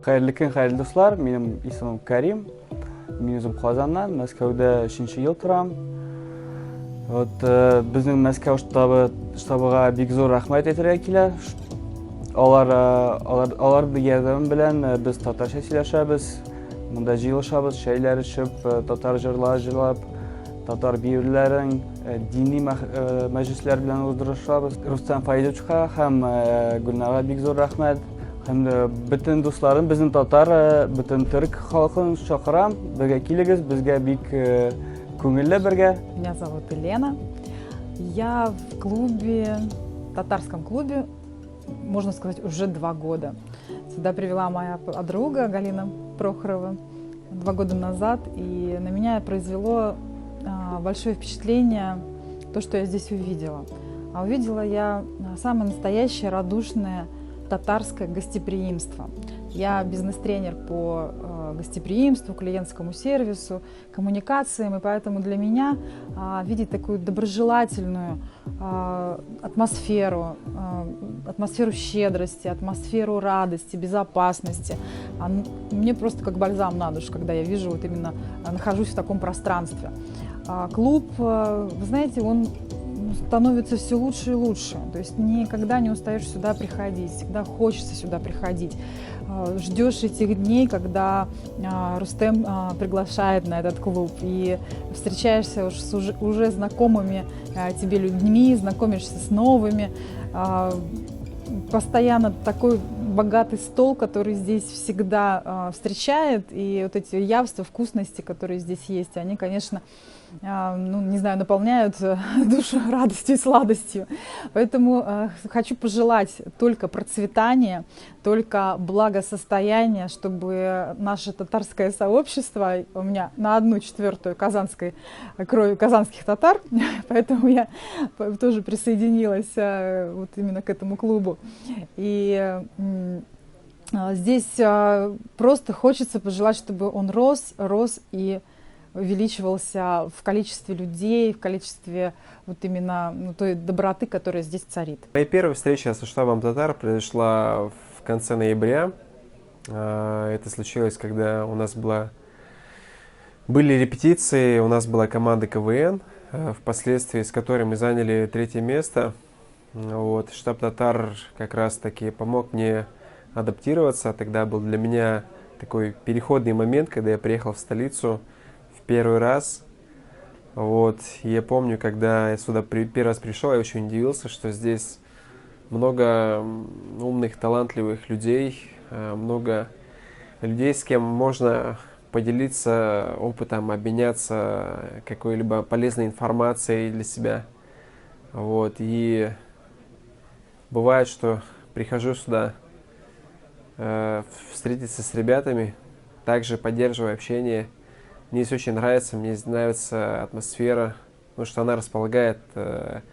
Xayrli kun, xayrli do'stlar. Mening ismim Karim. Men o'zim Qozondan, Moskvada 3-yil turam. Bizning Moskva shtabiga bek zo'r rahmat aytayliklar. Ular yordami bilan biz tatarcha so'zlashamiz. Bunda jilashamiz, shaylar ishib, tatar jilab, tatar biyurlaring diniy majlislar bilan o'ldirishamiz. Rustam Faydovchiga ham Gulnara bek zo'r rahmat. Hamda bütün do'stlarim, bizning tatar, bütün turk xalqini chaqiram, birga kelinglar, bizga bek ko'ngilli birga. Меня зовут Елена. Я в клубе, татарском клубе, можно сказать, уже 2 года. Сюда привела моя подруга Галина Прохорова 2 года назад, и на меня произвело большое впечатление то, что я здесь увидела. А увидела я самое настоящее радушное татарское гостеприимство. Я бизнес-тренер по гостеприимству, клиентскому сервису, коммуникациям, и поэтому для меня видеть такую доброжелательную атмосферу, атмосферу щедрости, атмосферу радости, безопасности, мне просто как бальзам на душу, когда я вижу, вот именно нахожусь в таком пространстве. Клуб, вы знаете, он становится все лучше и лучше. То есть никогда не устаешь сюда приходить, всегда хочется сюда приходить. Ждешь этих дней, когда Рустем приглашает на этот клуб, и встречаешься с уже знакомыми тебе людьми, знакомишься с новыми. Постоянно такой богатый стол, который здесь всегда встречает, и вот эти явства, вкусности, которые здесь есть, они, конечно, ну, не знаю, наполняют душу радостью и сладостью. Поэтому хочу пожелать только процветания, только благосостояния, чтобы наше татарское сообщество, у меня на 1/4 крови казанских татар, поэтому я тоже присоединилась вот именно к этому клубу. И здесь просто хочется пожелать, чтобы он рос и увеличивался в количестве людей, в количестве вот именно той доброты, которая здесь царит. Моя первая встреча со штабом татар произошла в конце ноября. Это случилось, когда у нас были репетиции, у нас была команда КВН, впоследствии с которой мы заняли 3-е место. Вот, штаб татар как раз таки помог мне адаптироваться. Тогда был для меня такой переходный момент, когда я приехал в столицу в первый раз. Вот, и я помню, когда я сюда первый раз пришел, я очень удивился, что здесь много умных, талантливых людей, много людей, с кем можно поделиться опытом, обменяться какой-либо полезной информацией для себя. Вот, и бывает, что прихожу сюда встретиться с ребятами, также поддерживаю общение. Мне здесь очень нравится атмосфера, потому что она располагает к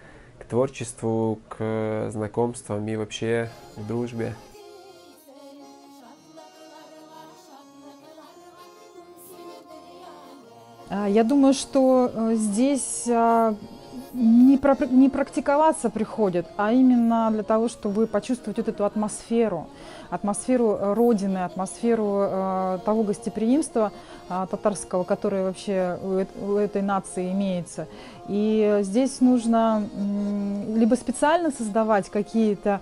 творчеству, к знакомствам и вообще к дружбе. Я думаю, что здесь не практиковаться приходят, а именно для того, чтобы почувствовать вот эту атмосферу Родины, атмосферу того гостеприимства татарского, которое вообще у этой нации имеется. И здесь нужно либо специально создавать какие-то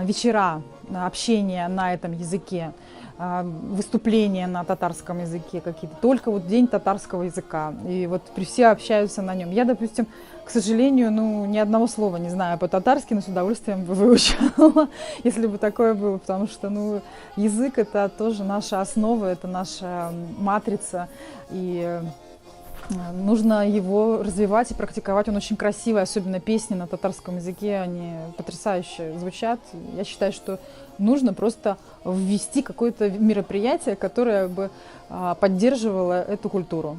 вечера общения на этом языке, выступления на татарском языке какие-то, только вот день татарского языка, и вот все общаются на нем. Я, допустим, к сожалению, ни одного слова не знаю по-татарски, но с удовольствием бы выучила, если бы такое было, потому что, язык — это тоже наша основа, это наша матрица, и нужно его развивать и практиковать. Он очень красивый, особенно песни на татарском языке, они потрясающе звучат. Я считаю, что нужно просто ввести какое-то мероприятие, которое бы поддерживало эту культуру.